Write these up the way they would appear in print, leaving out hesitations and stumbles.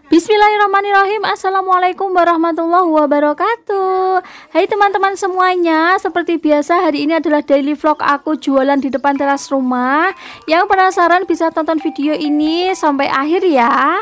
Bismillahirrahmanirrahim. Assalamualaikum warahmatullahi wabarakatuh. Hai teman-teman semuanya, seperti biasa hari ini adalah daily vlog aku jualan di depan teras rumah. Yang penasaran bisa tonton video ini sampai akhir ya.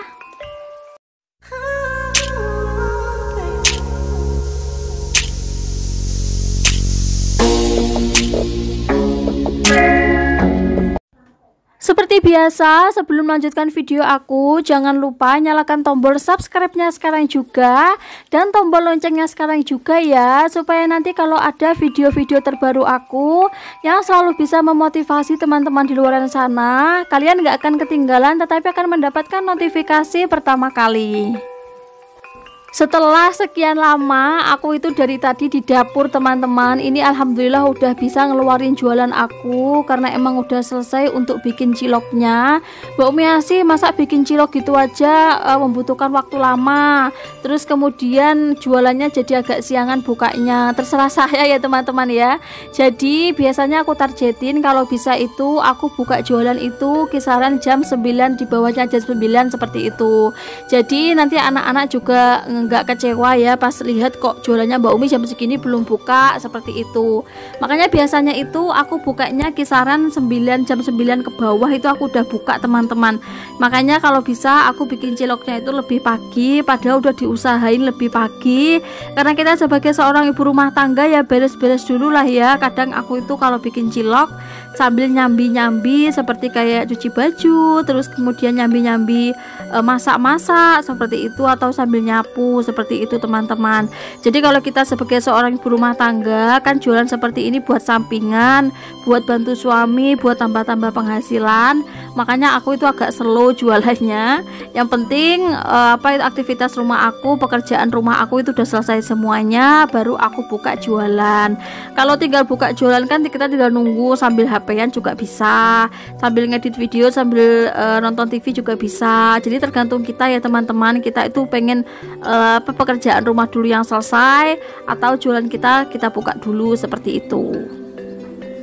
Seperti biasa, sebelum melanjutkan video aku, jangan lupa nyalakan tombol subscribe-nya sekarang juga dan tombol loncengnya sekarang juga ya, supaya nanti kalau ada video-video terbaru aku yang selalu bisa memotivasi teman-teman di luar sana, kalian nggak akan ketinggalan tetapi akan mendapatkan notifikasi pertama kali. Setelah sekian lama aku itu dari tadi di dapur teman-teman, ini alhamdulillah udah bisa ngeluarin jualan aku karena emang udah selesai untuk bikin ciloknya. Mbak Umi Asih masa bikin cilok gitu aja membutuhkan waktu lama, terus kemudian jualannya jadi agak siangan bukanya, terserah saya ya teman-teman ya. Jadi biasanya aku targetin kalau bisa itu aku buka jualan itu kisaran jam 9, di bawahnya jam 9 seperti itu. Jadi nanti anak-anak juga nggak kecewa ya pas lihat kok jualannya Mbak Umi jam segini belum buka seperti itu. Makanya biasanya itu aku bukanya kisaran 9, jam 9 ke bawah itu aku udah buka teman-teman. Makanya kalau bisa aku bikin ciloknya itu lebih pagi, padahal udah diusahain lebih pagi karena kita sebagai seorang ibu rumah tangga ya beres-beres dulu lah ya. Kadang aku itu kalau bikin cilok sambil nyambi-nyambi seperti kayak cuci baju, terus kemudian nyambi-nyambi masak-masak seperti itu, atau sambil nyapu seperti itu teman-teman. Jadi kalau kita sebagai seorang ibu rumah tangga kan jualan seperti ini buat sampingan, buat bantu suami, buat tambah-tambah penghasilan. Makanya aku itu agak slow jualannya. Yang penting aktivitas rumah aku, pekerjaan rumah aku itu udah selesai semuanya, baru aku buka jualan. Kalau tinggal buka jualan kan kita tinggal nunggu sambil HP-an juga bisa, sambil ngedit video, sambil nonton TV juga bisa. Jadi tergantung kita ya teman-teman, kita itu pengen pekerjaan rumah dulu yang selesai atau jualan kita buka dulu seperti itu.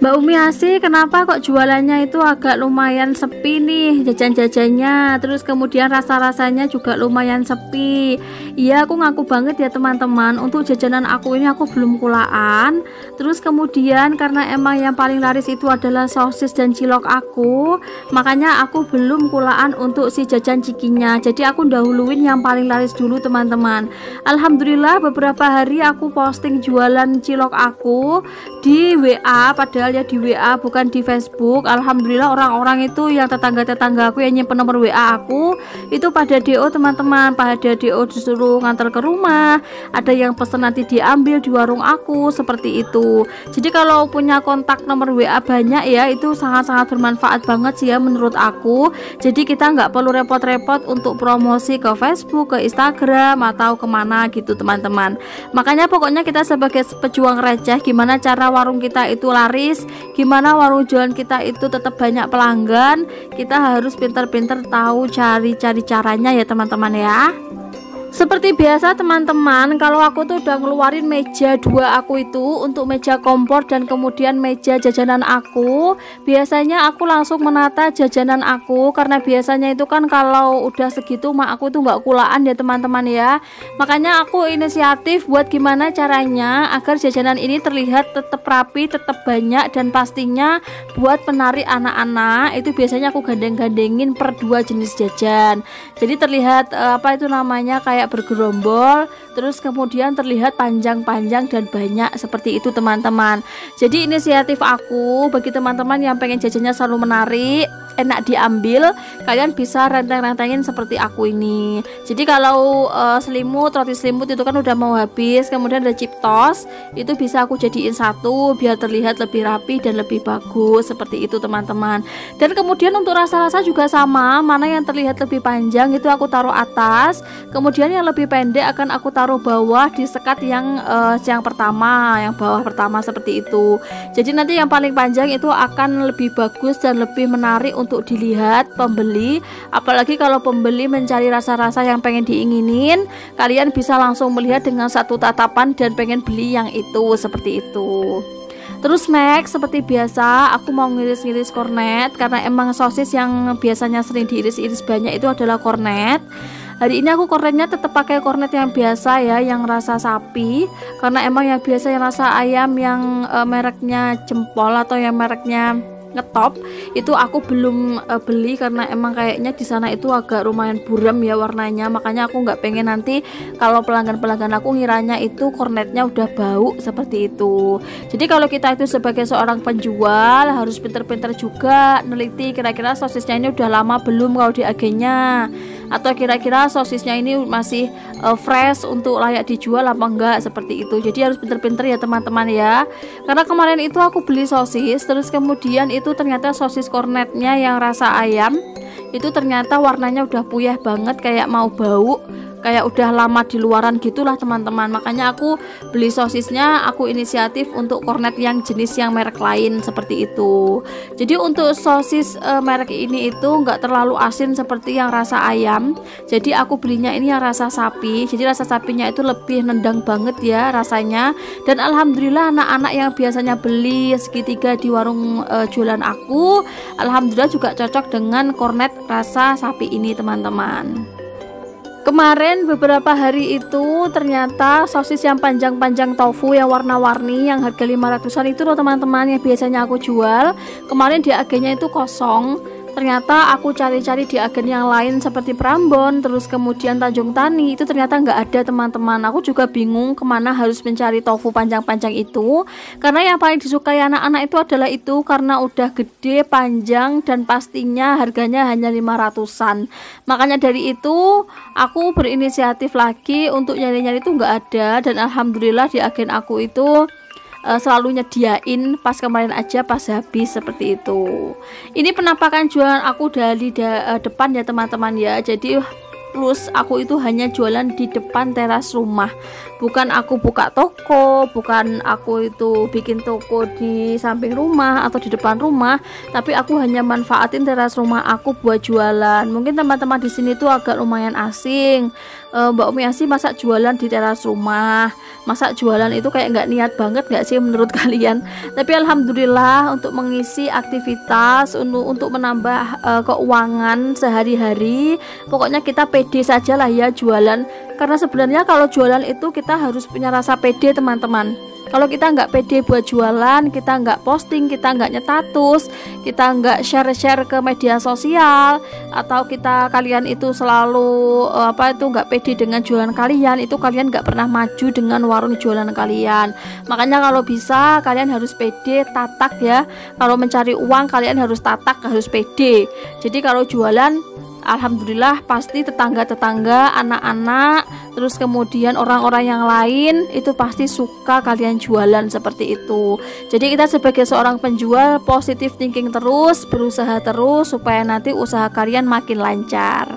Mbak Umi Asih kenapa kok jualannya itu agak lumayan sepi nih jajan-jajannya, terus kemudian rasa-rasanya juga lumayan sepi. Iya aku ngaku banget ya teman-teman, untuk jajanan aku ini aku belum kulaan. Terus kemudian karena emang yang paling laris itu adalah sosis dan cilok aku, makanya aku belum kulaan untuk si jajan cikinya. Jadi aku dahuluin yang paling laris dulu teman-teman. Alhamdulillah beberapa hari aku posting jualan cilok aku di WA, padahal ya di WA bukan di Facebook. Alhamdulillah orang-orang itu yang tetangga-tetangga aku yang nyimpen nomor WA aku itu pada DO teman-teman, pada DO disuruh ngantar ke rumah, ada yang pesen nanti diambil di warung aku seperti itu. Jadi kalau punya kontak nomor WA banyak ya itu sangat-sangat bermanfaat banget sih ya menurut aku. Jadi kita nggak perlu repot-repot untuk promosi ke Facebook, ke Instagram atau kemana gitu teman-teman. Makanya pokoknya kita sebagai pejuang receh, gimana cara warung kita itu laris, gimana warung jualan kita itu tetap banyak pelanggan, kita harus pintar-pintar tahu cari caranya ya teman-teman ya. Seperti biasa teman-teman, kalau aku tuh udah ngeluarin meja dua aku itu untuk meja kompor dan kemudian meja jajanan aku, biasanya aku langsung menata jajanan aku karena biasanya itu kan kalau udah segitu mak aku tuh nggak kulaan ya teman-teman ya. Makanya aku inisiatif buat gimana caranya agar jajanan ini terlihat tetap rapi, tetap banyak, dan pastinya buat penarik anak-anak itu biasanya aku gandeng-gandengin per 2 jenis jajan. Jadi terlihat itu namanya kayak bergerombol, terus kemudian terlihat panjang-panjang dan banyak seperti itu teman-teman. Jadi inisiatif aku bagi teman-teman yang pengen jajannya selalu menarik, enak diambil, kalian bisa renteng-rentengin seperti aku ini. Jadi kalau selimut, roti selimut itu kan udah mau habis, kemudian ada chip toast itu bisa aku jadiin satu biar terlihat lebih rapi dan lebih bagus seperti itu teman-teman. Dan kemudian untuk rasa-rasa juga sama, mana yang terlihat lebih panjang itu aku taruh atas, kemudian yang lebih pendek akan aku taruh bawah di sekat yang pertama, yang bawah pertama seperti itu. Jadi nanti yang paling panjang itu akan lebih bagus dan lebih menarik untuk dilihat pembeli. Apalagi kalau pembeli mencari rasa-rasa yang pengen diinginin, kalian bisa langsung melihat dengan satu tatapan dan pengen beli yang itu seperti itu. Terus next seperti biasa aku mau ngiris-ngiris kornet karena emang sosis yang biasanya sering diiris-iris banyak itu adalah kornet. Hari ini aku kornetnya tetap pakai kornet yang biasa ya, yang rasa sapi, karena emang yang biasa yang rasa ayam yang mereknya Jempol atau yang mereknya Ngetop itu aku belum beli, karena emang kayaknya di sana itu agak lumayan buram ya warnanya, makanya aku nggak pengen nanti kalau pelanggan-pelanggan aku ngiranya itu kornetnya udah bau seperti itu. Jadi kalau kita itu sebagai seorang penjual harus pinter-pinter juga neliti kira-kira sosisnya ini udah lama belum kalau di agennya, atau kira-kira sosisnya ini masih fresh untuk layak dijual apa enggak, seperti itu. Jadi harus pinter-pinter ya teman-teman ya, karena kemarin itu aku beli sosis, terus kemudian itu ternyata sosis kornetnya yang rasa ayam itu ternyata warnanya udah puyeh banget, kayak mau bau, kayak udah lama di luaran gitulah teman-teman. Makanya aku beli sosisnya, aku inisiatif untuk kornet yang jenis yang merek lain seperti itu. Jadi untuk sosis merek ini itu nggak terlalu asin seperti yang rasa ayam, jadi aku belinya ini yang rasa sapi. Jadi rasa sapinya itu lebih nendang banget ya rasanya, dan alhamdulillah anak-anak yang biasanya beli segitiga di warung jualan aku, alhamdulillah juga cocok dengan kornet rasa sapi ini teman-teman. Kemarin beberapa hari itu ternyata sosis yang panjang-panjang tofu yang warna-warni yang harga 500-an itu loh teman-teman, yang biasanya aku jual, kemarin di agennya itu kosong. Ternyata aku cari-cari di agen yang lain seperti Prambon, terus kemudian Tanjung Tani, itu ternyata nggak ada teman-teman. Aku juga bingung kemana harus mencari tofu panjang-panjang itu, karena yang paling disukai anak-anak itu adalah itu, karena udah gede, panjang, dan pastinya harganya hanya 500-an. Makanya dari itu aku berinisiatif lagi untuk nyari-nyari itu nggak ada, dan alhamdulillah di agen aku itu selalu nyediain, pas kemarin aja pas habis seperti itu. Ini penampakan jualan aku dari depan ya teman-teman ya. Jadi plus aku itu hanya jualan di depan teras rumah, bukan aku buka toko, bukan aku itu bikin toko di samping rumah atau di depan rumah, tapi aku hanya manfaatin teras rumah aku buat jualan. Mungkin teman-teman di sini tuh agak lumayan asing, Mbak Umi Asi masa jualan di teras rumah, masa jualan itu kayak nggak niat banget nggak sih menurut kalian? Tapi alhamdulillah untuk mengisi aktivitas, untuk menambah keuangan sehari-hari, pokoknya kita pede saja lah ya jualan. Karena sebenarnya kalau jualan itu kita harus punya rasa pede teman-teman. Kalau kita nggak pede buat jualan, kita nggak posting, kita nggak nyetatus, kita nggak share-share ke media sosial, atau kalian itu selalu nggak pede dengan jualan kalian, itu kalian nggak pernah maju dengan warung jualan kalian. Makanya kalau bisa kalian harus pede, tatak ya. Kalau mencari uang kalian harus tatak, harus pede. Jadi kalau jualan, alhamdulillah pasti tetangga-tetangga, anak-anak, terus kemudian orang-orang yang lain itu pasti suka kalian jualan seperti itu. Jadi kita sebagai seorang penjual positive thinking terus, berusaha terus supaya nanti usaha kalian makin lancar.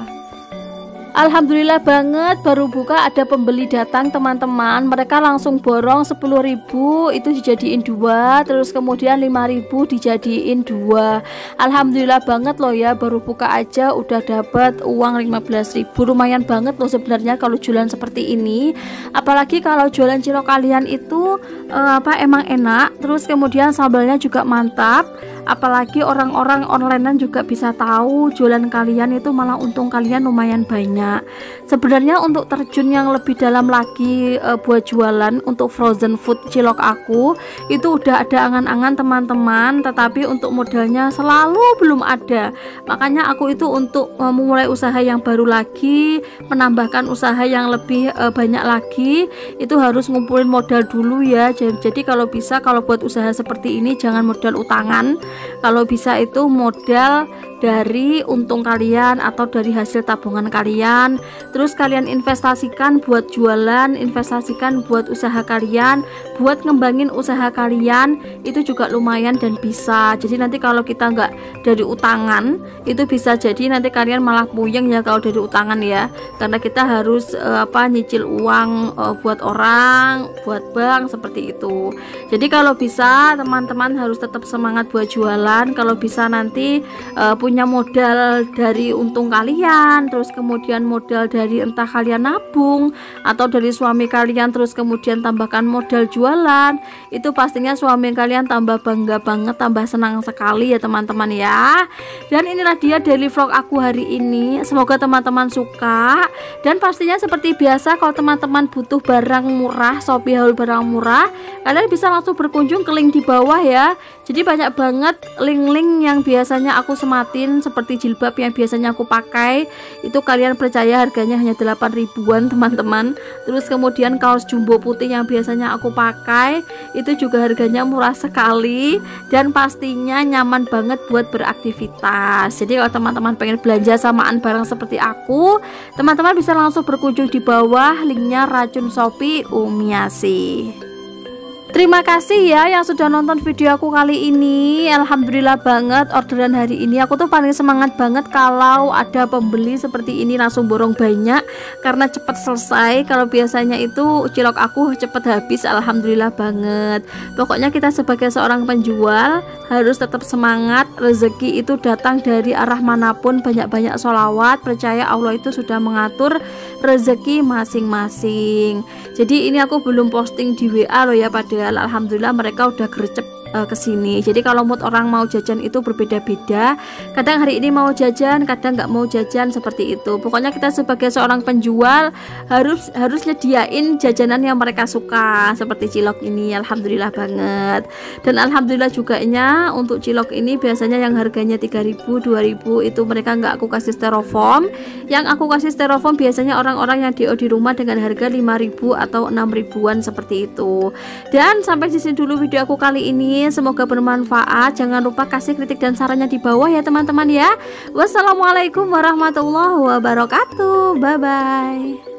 Alhamdulillah banget, baru buka ada pembeli datang teman-teman, mereka langsung borong 10.000 itu dijadiin 2, terus kemudian 5.000 dijadiin 2. Alhamdulillah banget loh ya, baru buka aja udah dapat uang 15.000, lumayan banget loh sebenarnya kalau jualan seperti ini. Apalagi kalau jualan cilok kalian itu emang enak, terus kemudian sambalnya juga mantap. Apalagi orang-orang onlinean juga bisa tahu jualan kalian itu, malah untung kalian lumayan banyak. Sebenarnya untuk terjun yang lebih dalam lagi buat jualan untuk frozen food cilok aku itu udah ada angan-angan teman-teman, tetapi untuk modalnya selalu belum ada. Makanya aku itu untuk memulai usaha yang baru lagi, menambahkan usaha yang lebih banyak lagi, itu harus ngumpulin modal dulu ya. Jadi kalau bisa, kalau buat usaha seperti ini jangan modal utangan. Kalau bisa itu modal dari untung kalian atau dari hasil tabungan kalian, terus kalian investasikan buat jualan, investasikan buat usaha kalian, buat ngembangin usaha kalian, itu juga lumayan dan bisa. Jadi nanti kalau kita nggak dari utangan, itu bisa jadi nanti kalian malah puyeng ya kalau dari utangan ya, karena kita harus nyicil uang buat orang, buat bank seperti itu. Jadi kalau bisa teman-teman harus tetap semangat buat jualan. Kalau bisa nanti punya modal dari untung kalian, terus kemudian modal dari entah kalian nabung atau dari suami kalian, terus kemudian tambahkan modal jualan, itu pastinya suami kalian tambah bangga banget, tambah senang sekali ya teman-teman ya. Dan inilah dia daily vlog aku hari ini, semoga teman-teman suka. Dan pastinya seperti biasa, kalau teman-teman butuh barang murah, Shopee haul barang murah, kalian bisa langsung berkunjung ke link di bawah ya. Jadi banyak banget link-link yang biasanya aku sematin, seperti jilbab yang biasanya aku pakai, itu kalian percaya harganya hanya 8 ribuan teman-teman. Terus kemudian kaos jumbo putih yang biasanya aku pakai, itu juga harganya murah sekali dan pastinya nyaman banget buat beraktivitas. Jadi kalau teman-teman pengen belanja samaan barang seperti aku, teman-teman bisa langsung berkunjung di bawah linknya Racun Shopee Umiasi. Terima kasih ya yang sudah nonton video aku kali ini. Alhamdulillah banget orderan hari ini. Aku tuh paling semangat banget kalau ada pembeli seperti ini langsung borong banyak, karena cepat selesai. Kalau biasanya itu cilok aku cepat habis. Alhamdulillah banget. Pokoknya kita sebagai seorang penjual harus tetap semangat. Rezeki itu datang dari arah manapun. Banyak-banyak sholawat. Percaya Allah itu sudah mengatur rezeki masing-masing. Jadi ini aku belum posting di WA loh ya, padahal alhamdulillah mereka udah gercep kesini. Jadi kalau mood orang mau jajan itu berbeda-beda. Kadang hari ini mau jajan, kadang nggak mau jajan, seperti itu. Pokoknya kita sebagai seorang penjual harus nyediain jajanan yang mereka suka, seperti cilok ini. Alhamdulillah banget. Dan alhamdulillah juga nya untuk cilok ini biasanya yang harganya 3.000, 2.000 itu mereka nggak aku kasih styrofoam. Yang aku kasih styrofoam biasanya orang-orang yang di rumah dengan harga 5.000 atau 6.000-an seperti itu. Dan sampai di sini dulu video aku kali ini. Semoga bermanfaat. Jangan lupa kasih kritik dan sarannya di bawah ya teman-teman ya. Wassalamualaikum warahmatullahi wabarakatuh. Bye bye.